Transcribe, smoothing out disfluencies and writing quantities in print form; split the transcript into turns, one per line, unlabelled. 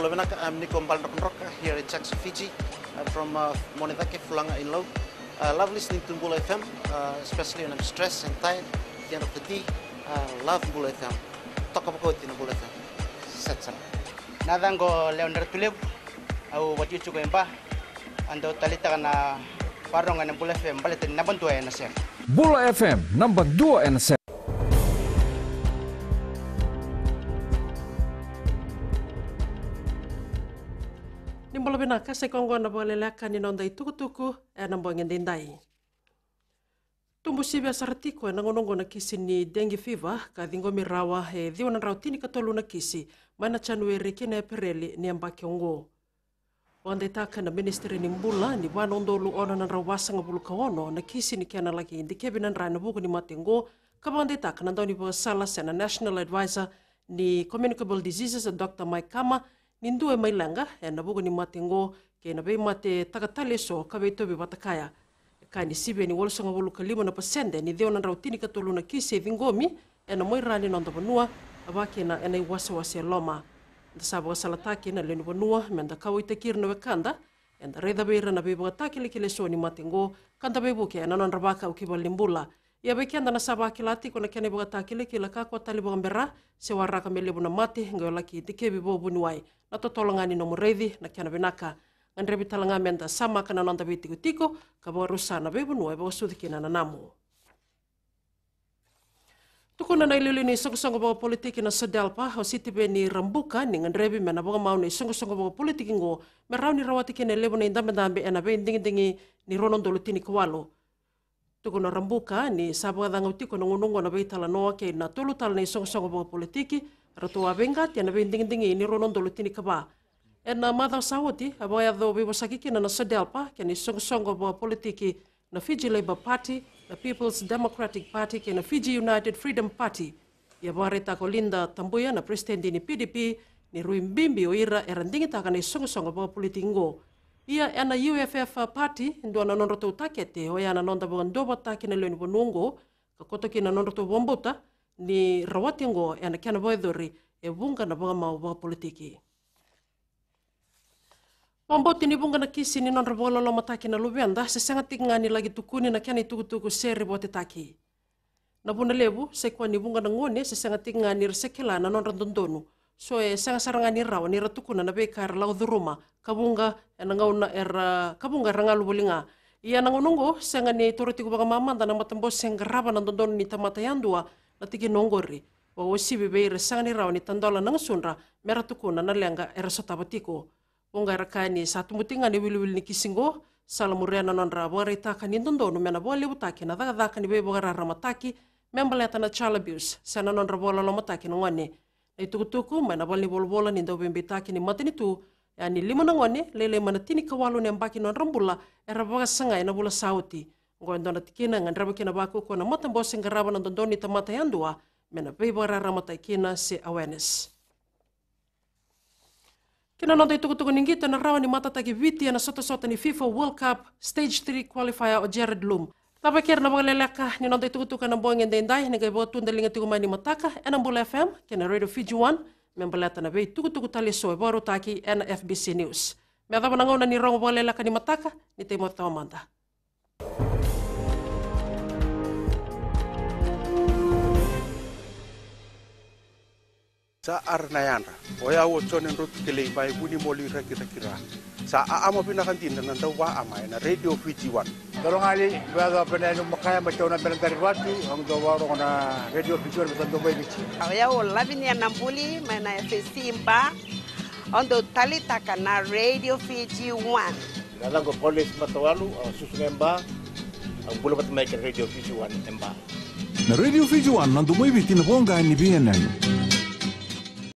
Bulavenaka. I'm Nico Mbalnroka here in Jackson, Fiji. I'm from Monedake, Fulanga in Low. Love listening to Mbula FM, especially when I'm stressed and tired. At the end of the day, love Mbula FM. Talk about it in Mbula FM. Set sana.
Nadango Leonard Tulip, au what you to go and buy, and the Talita na Parong and Mbula FM, but it's number 2 and a set.
Mbula FM, number 2 and a set.
Nimbolo benaka sa kongo na bolelaka ni nonda itukutuku na mbongen dindai. Tumbu sibia saratiko na ngonongo na kisi ni dengue fever ka dingo mirawa diwana rautini katolu na kisi mana Januari kina Aprili ni ambake ongo. Wanda itaka na ministeri ni Mbula ni wana ondolu ona na rawasa ngabulu kawono na kisi ni kiana lagi indi kebinan rana buku ni matengo kabanda itaka na ndoni bawa sala na National Advisor ni Communicable Diseases Dr. Mike Kama Nindue mailanga na buku ni matengo ke na bei mate takatale so kabe tobe batakaya kani sibe ni wolso ngabulu kalima na pasende ni deo na rautini katolu na kisi vingomi na moirani nonda banua abake na ena wasa loma ndasaba salataki na leni banua menda kawita kirna wekanda enda reda beira na be bataki lekele so ni matengo kanda be buke na non rabaka ukibal Mbula ia bekenda na saba kilati kona kene bataki lekele ka ko tali bambera se waraka mele buna mate ngolaki tikebi bo bunuai na totolongani no mureidi na kiana benaka ngandrebi talanga menda sama kana nonda bitiko ka borusa na bebunu e bosudikina na namu tukuna na ilili ni songo ba politiki na Sadelpa ho sitibe ni Rambuka ni ngandrebi mena boga mau ni songo ba politiki ngo merau rawati kene lebo ni ndambe ena be ndingi ni ronondolo tini kwalo tukuna Rambuka ni sabwa danga utiko ngonongo na beitala noa ke na tolutal ni songo ba politiki ratu abenga tia na be ndingi ni ronondolo tini kaba ena madha sawati aboya do bibosakiki na Sadelpa ke ni songo ba politiki na Fiji Labour Party, the People's Democratic Party, ke na Fiji United Freedom Party. Ia bareta ko Linda Tambuya na presidente ni PDP ni Rui Mbimbi o ira erandingi taka ni songo ba politikingo. Ia ena UFF Party ndo na nonroto takete o ya na nonda bo ndoba taki na leni bonungo ka kotoki na nonroto bombota ni rawatingo ena kana boedori e bunga na boga mau ba politiki. Pamboti ni bunga na kisi ni non rabolo lo mataki na lubenda se sanga tingani lagi tukuni na kiani tuku seri bote taki. Na buna lebu se kwa ni bunga na ngone se sanga tingani resekela na non randondonu. So e sanga sarangani rawa ni ratukuna na bekar lau dhuruma kabunga na ngauna kabunga rangalu bolinga. Ia na ngonongo sanga ni toroti kubaga mamanda na matambo senga raba na dondonu ni tamata yandua na tiki nongori. Wa wasibi beire sanga ni rawa ni tandola na ngasunra mera tukuna na lenga erasotabatiko. Unga rakani satu mutinga ni wili ni kisingo salamuriana non rabore taka ni ndondo mena bole butaki na daga ni bebo gara ramataki membaleta na child abuse sana non rabola lo mataki no ngone na tukutuku mena bole bolbola ni ndo bembitaki ni matini tu yani lima na ngone lele mana tini kawalu ne mbaki non rambula era baga sanga na bula sauti ngondo na tikina ngandraba kina baku ko na matambo singaraba na ndondo ni tamata yandua mena bebo gara ramataki na se awareness. Kina nonda itukutuku ningita na rawa ni matatagi viti na sota ni FIFA World Cup Stage 3 qualifier o Jared Loom. Tabakir na mga lelaka ni nonda itukutuku na buwang yenday ni gaibo tundalinga tigumay ni mataka Mbula FM kina Radio Fiji 1 membalata na bay tukutuku taliso baro taki FBC News. May ataba na ngauna ni rongo mga lelaka ni mataka ni Timothy Amanda.
Sa arnayana oya wo chonen rut kele bai buni moli rakira sa ama pinakantin na dawa ama na Radio Fiji 1
Dalongali baga panenu makaya machona belantari watu ang dawaro na Radio Fiji 1 bando bai bichi
oya wo labini ya nambuli mana FSC imba ondo talita kana Radio Fiji 1
dalango police matawalu susungemba ang bulabat mai Radio Fiji 1 emba
na Radio Fiji 1 nandu mai bitin bonga ni bienal